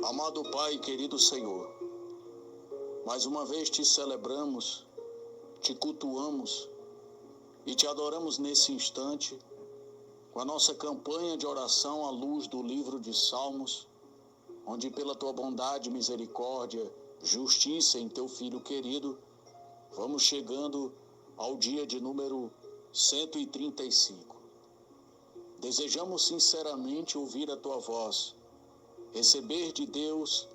Amado Pai, querido Senhor, mais uma vez te celebramos, te cultuamos e te adoramos nesse instante, com a nossa campanha de oração à luz do livro de Salmos, onde pela tua bondade, misericórdia, justiça em teu Filho querido, vamos chegando ao dia de número 135. Desejamos sinceramente ouvir a tua voz, receber de Deus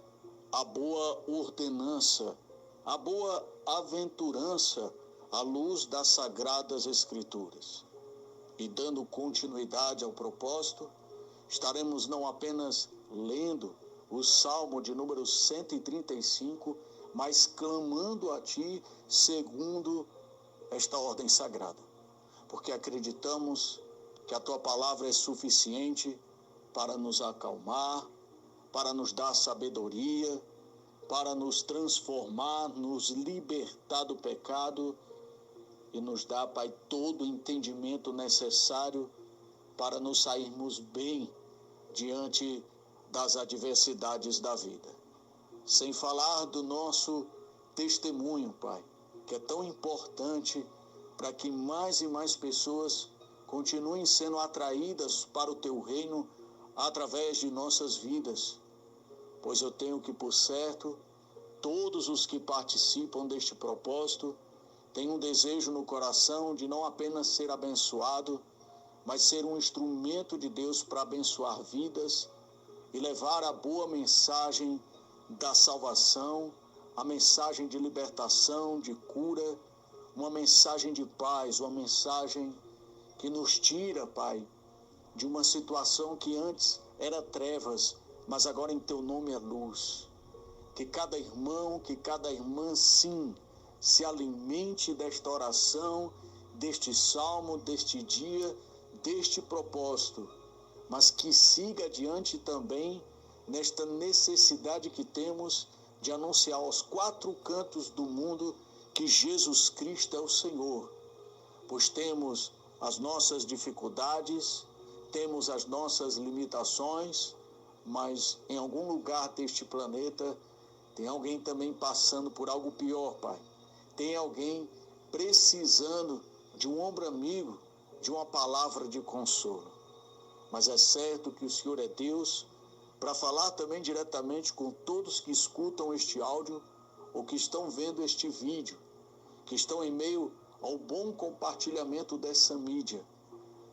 a boa ordenança, a boa aventurança à luz das Sagradas Escrituras. E dando continuidade ao propósito, estaremos não apenas lendo o Salmo de número 135, mas clamando a Ti segundo esta ordem sagrada. Porque acreditamos que a Tua palavra é suficiente para nos acalmar, para nos dar sabedoria, para nos transformar, nos libertar do pecado e nos dar, Pai, todo o entendimento necessário para nos sairmos bem diante das adversidades da vida. Sem falar do nosso testemunho, Pai, que é tão importante para que mais e mais pessoas continuem sendo atraídas para o Teu reino através de nossas vidas. Pois eu tenho que, por certo, todos os que participam deste propósito têm um desejo no coração de não apenas ser abençoado, mas ser um instrumento de Deus para abençoar vidas e levar a boa mensagem da salvação, a mensagem de libertação, de cura, uma mensagem de paz, uma mensagem que nos tira, Pai, de uma situação que antes era trevas, mas agora em Teu nome é luz. Que cada irmão, que cada irmã, sim, se alimente desta oração, deste salmo, deste dia, deste propósito, mas que siga adiante também nesta necessidade que temos de anunciar aos quatro cantos do mundo que Jesus Cristo é o Senhor. Pois temos as nossas dificuldades, temos as nossas limitações, mas em algum lugar deste planeta tem alguém também passando por algo pior, Pai. Tem alguém precisando de um ombro amigo, de uma palavra de consolo. Mas é certo que o Senhor é Deus para falar também diretamente com todos que escutam este áudio ou que estão vendo este vídeo, que estão em meio ao bom compartilhamento dessa mídia.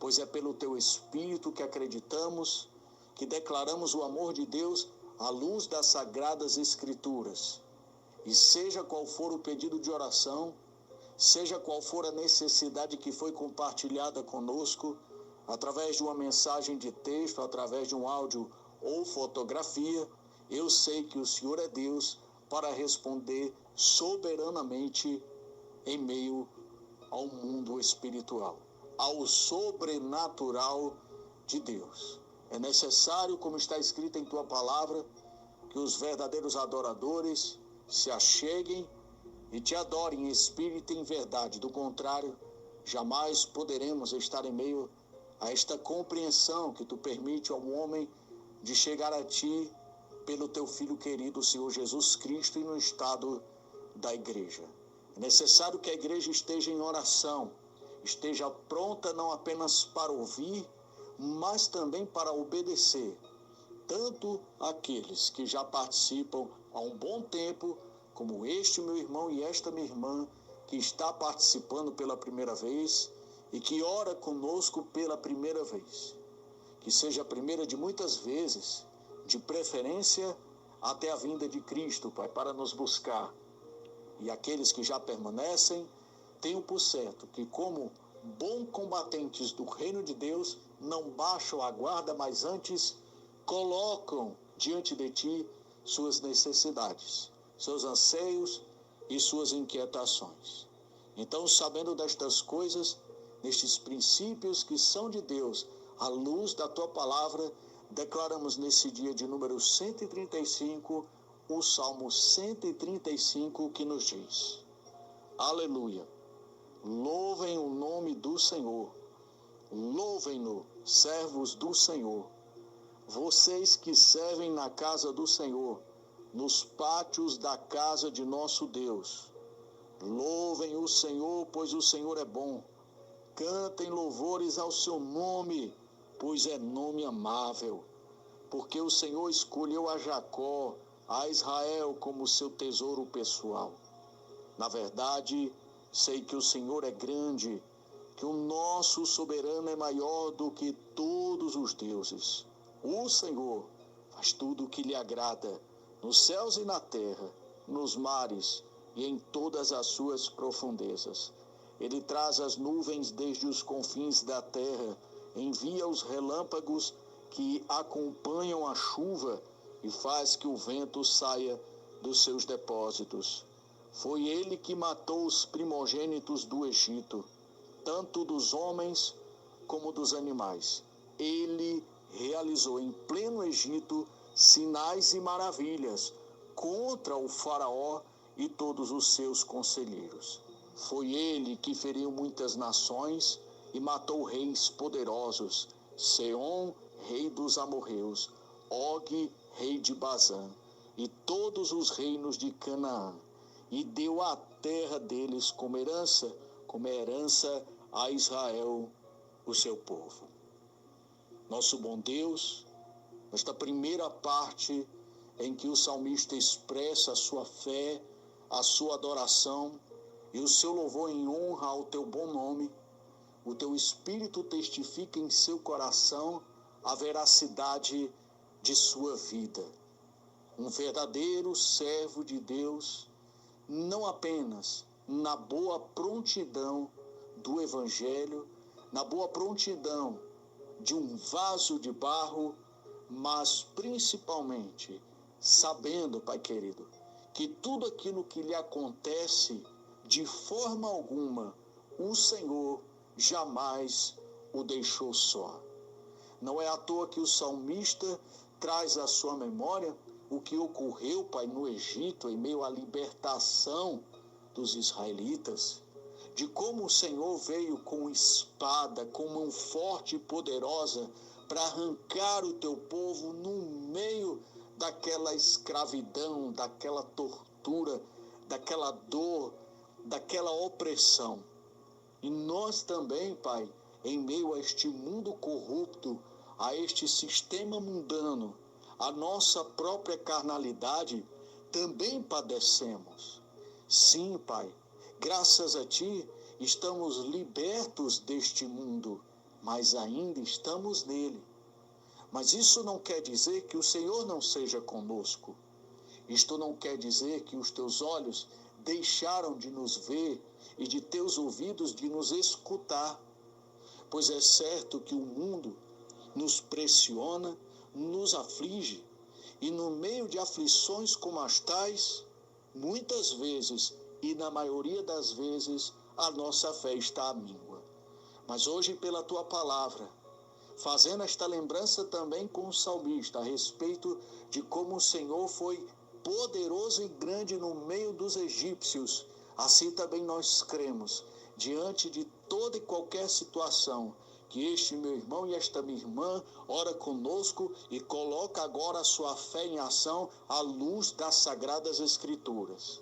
Pois é pelo Teu Espírito que acreditamos, que declaramos o amor de Deus à luz das Sagradas Escrituras. E seja qual for o pedido de oração, seja qual for a necessidade que foi compartilhada conosco, através de uma mensagem de texto, através de um áudio ou fotografia, eu sei que o Senhor é Deus para responder soberanamente em meio ao mundo espiritual, ao sobrenatural de Deus. É necessário, como está escrito em Tua palavra, que os verdadeiros adoradores se acheguem e Te adorem em espírito e em verdade. Do contrário, jamais poderemos estar em meio a esta compreensão que Tu permite ao homem de chegar a Ti pelo Teu Filho querido, o Senhor Jesus Cristo, e no estado da igreja. É necessário que a igreja esteja em oração, esteja pronta não apenas para ouvir, mas também para obedecer, tanto aqueles que já participam há um bom tempo, como este meu irmão e esta minha irmã, que está participando pela primeira vez e que ora conosco pela primeira vez. Que seja a primeira de muitas vezes, de preferência até a vinda de Cristo, Pai, para nos buscar. E aqueles que já permanecem, tenham por certo que, como bons combatentes do reino de Deus, não baixam a guarda, mas antes colocam diante de Ti suas necessidades, seus anseios e suas inquietações. Então, sabendo destas coisas, nestes princípios que são de Deus, à luz da Tua palavra, declaramos nesse dia de número 135, o Salmo 135, que nos diz: Aleluia! Louvem o nome do Senhor, louvem-no, servos do Senhor. vocês que servem na casa do Senhor, nos pátios da casa de nosso Deus. Louvem o Senhor, pois o Senhor é bom. Cantem louvores ao seu nome, pois é nome amável. Porque o Senhor escolheu a Jacó, a Israel como seu tesouro pessoal. Na verdade, sei que o Senhor é grande, que o nosso soberano é maior do que todos os deuses. O Senhor faz tudo o que lhe agrada, nos céus e na terra, nos mares e em todas as suas profundezas. Ele traz as nuvens desde os confins da terra, envia os relâmpagos que acompanham a chuva e faz que o vento saia dos seus depósitos. Foi ele que matou os primogênitos do Egito, tanto dos homens como dos animais. Ele realizou em pleno Egito sinais e maravilhas contra o faraó e todos os seus conselheiros. Foi ele que feriu muitas nações e matou reis poderosos, Seom, rei dos amorreus, Og, rei de Bazã, e todos os reinos de Canaã, e deu a terra deles como herança a Israel, o seu povo. Nosso bom Deus, nesta primeira parte em que o salmista expressa a sua fé, a sua adoração e o seu louvor em honra ao teu bom nome, o teu Espírito testifica em seu coração a veracidade de sua vida. Um verdadeiro servo de Deus, não apenas na boa prontidão do Evangelho, na boa prontidão de um vaso de barro, mas principalmente sabendo, Pai querido, que tudo aquilo que lhe acontece, de forma alguma, o Senhor jamais o deixou só. Não é à toa que o salmista traz à sua memória o que ocorreu, Pai, no Egito, em meio à libertação dos israelitas, de como o Senhor veio com espada, com mão forte e poderosa, para arrancar o teu povo no meio daquela escravidão, daquela tortura, daquela dor, daquela opressão. E nós também, Pai, em meio a este mundo corrupto, a este sistema mundano, a nossa própria carnalidade, também padecemos. Sim, Pai, graças a Ti, estamos libertos deste mundo, mas ainda estamos nele. Mas isso não quer dizer que o Senhor não seja conosco. Isto não quer dizer que os Teus olhos deixaram de nos ver e de Teus ouvidos de nos escutar. Pois é certo que o mundo nos pressiona, nos aflige, e no meio de aflições como as tais, muitas vezes, e na maioria das vezes, a nossa fé está à míngua. Mas hoje, pela Tua palavra, fazendo esta lembrança também com o salmista, a respeito de como o Senhor foi poderoso e grande no meio dos egípcios, assim também nós cremos, diante de toda e qualquer situação, que este meu irmão e esta minha irmã ora conosco e coloca agora a sua fé em ação à luz das Sagradas Escrituras.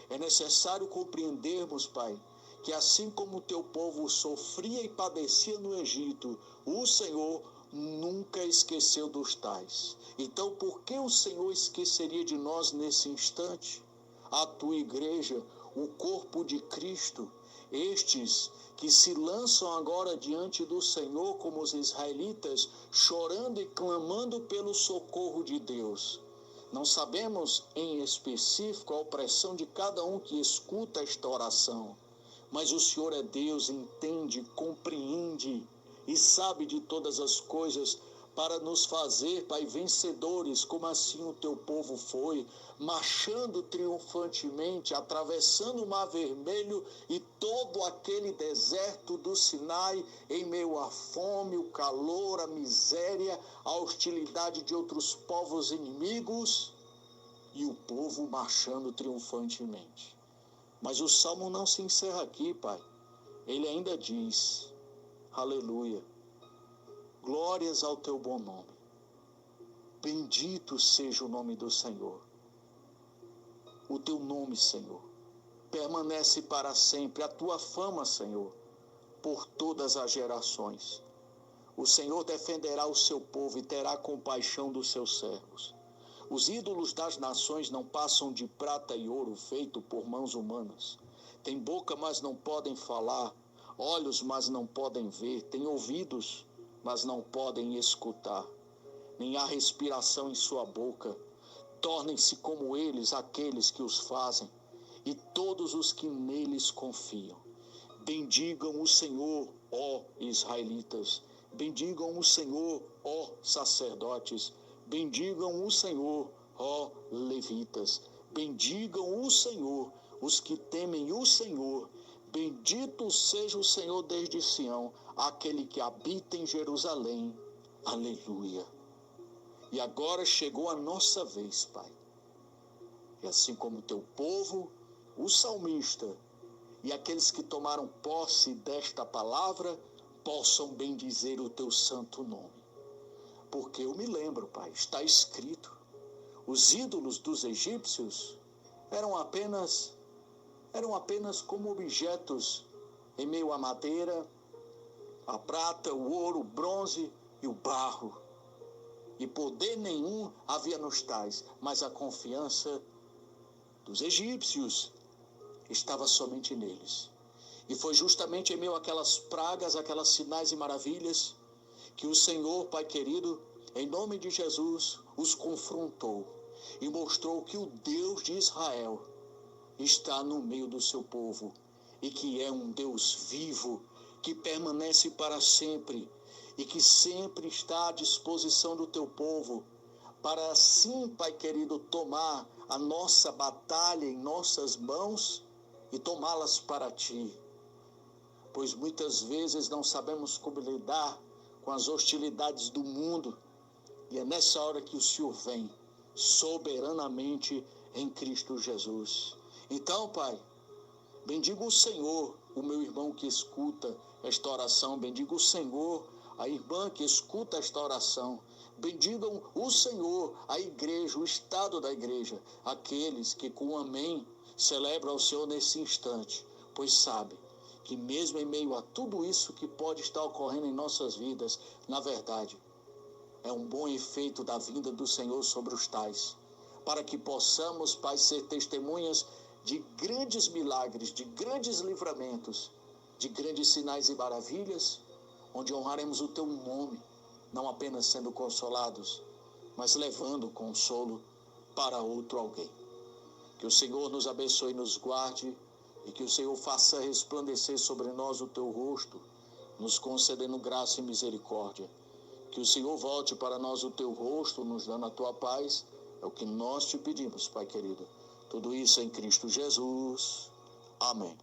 É necessário compreendermos, Pai, que assim como o teu povo sofria e padecia no Egito, o Senhor nunca esqueceu dos tais. Então, por que o Senhor esqueceria de nós nesse instante? A tua igreja, o corpo de Cristo, estes que se lançam agora diante do Senhor como os israelitas, chorando e clamando pelo socorro de Deus. Não sabemos em específico a opressão de cada um que escuta esta oração, mas o Senhor é Deus, entende, compreende e sabe de todas as coisas para nos fazer, Pai, vencedores, como assim o teu povo foi, marchando triunfantemente, atravessando o Mar Vermelho e todo aquele deserto do Sinai, em meio à fome, o calor, a miséria, a hostilidade de outros povos inimigos, e o povo marchando triunfantemente. Mas o Salmo não se encerra aqui, Pai. Ele ainda diz, aleluia, glórias ao teu bom nome. Bendito seja o nome do Senhor. O teu nome, Senhor, permanece para sempre. A tua fama, Senhor, por todas as gerações. O Senhor defenderá o seu povo e terá compaixão dos seus servos. Os ídolos das nações não passam de prata e ouro feito por mãos humanas. Têm boca, mas não podem falar, olhos, mas não podem ver, têm ouvidos, mas não podem escutar. Nem há respiração em sua boca. Tornem-se como eles aqueles que os fazem, e todos os que neles confiam. Bendigam o Senhor, ó israelitas. Bendigam o Senhor, ó sacerdotes. Bendigam o Senhor, ó levitas. Bendigam o Senhor, os que temem o Senhor. Bendito seja o Senhor desde Sião, aquele que habita em Jerusalém. Aleluia. E agora chegou a nossa vez, Pai. E assim como o teu povo, o salmista e aqueles que tomaram posse desta palavra, possam bendizer o teu santo nome. Porque eu me lembro, Pai, está escrito, os ídolos dos egípcios eram apenas como objetos em meio à madeira, a prata, o ouro, o bronze e o barro. E poder nenhum havia nos tais, mas a confiança dos egípcios estava somente neles. E foi justamente em meio àquelas pragas, aquelas sinais e maravilhas, que o Senhor, Pai querido, em nome de Jesus, os confrontou e mostrou que o Deus de Israel está no meio do seu povo e que é um Deus vivo, que permanece para sempre e que sempre está à disposição do teu povo, para assim, Pai querido, tomar a nossa batalha em nossas mãos e tomá-las para ti. Pois muitas vezes não sabemos como lidar com as hostilidades do mundo, e é nessa hora que o Senhor vem, soberanamente em Cristo Jesus. Então, Pai, bendiga o Senhor, o meu irmão que escuta esta oração, bendiga o Senhor, a irmã que escuta esta oração, bendigam o Senhor, a igreja, o estado da igreja, aqueles que com amém celebram o Senhor nesse instante, pois sabe que mesmo em meio a tudo isso que pode estar ocorrendo em nossas vidas, na verdade, é um bom efeito da vinda do Senhor sobre os tais, para que possamos, Pai, ser testemunhas de grandes milagres, de grandes livramentos, de grandes sinais e maravilhas, onde honraremos o teu nome, não apenas sendo consolados, mas levando consolo para outro alguém. Que o Senhor nos abençoe e nos guarde, e que o Senhor faça resplandecer sobre nós o teu rosto, nos concedendo graça e misericórdia. Que o Senhor volte para nós o teu rosto, nos dando a tua paz. É o que nós te pedimos, Pai querido. Tudo isso em Cristo Jesus. Amém.